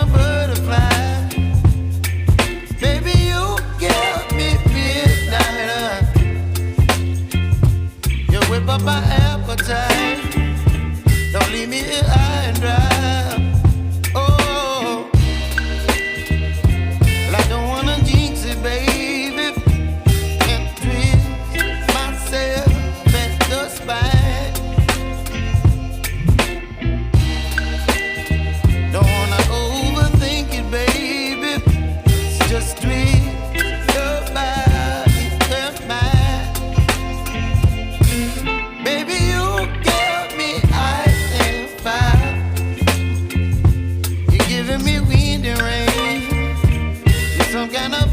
a butterfly. Baby, you give me midnight. You whip up my appetite. Don't leave me here high and dry. Oh, well, I don't wanna jinx it, baby, and twist myself at the spine. Don't wanna overthink it, baby. It's just twist your body and mine. Baby, you give me ice and fire. You're giving me wind and rain. You're some kind of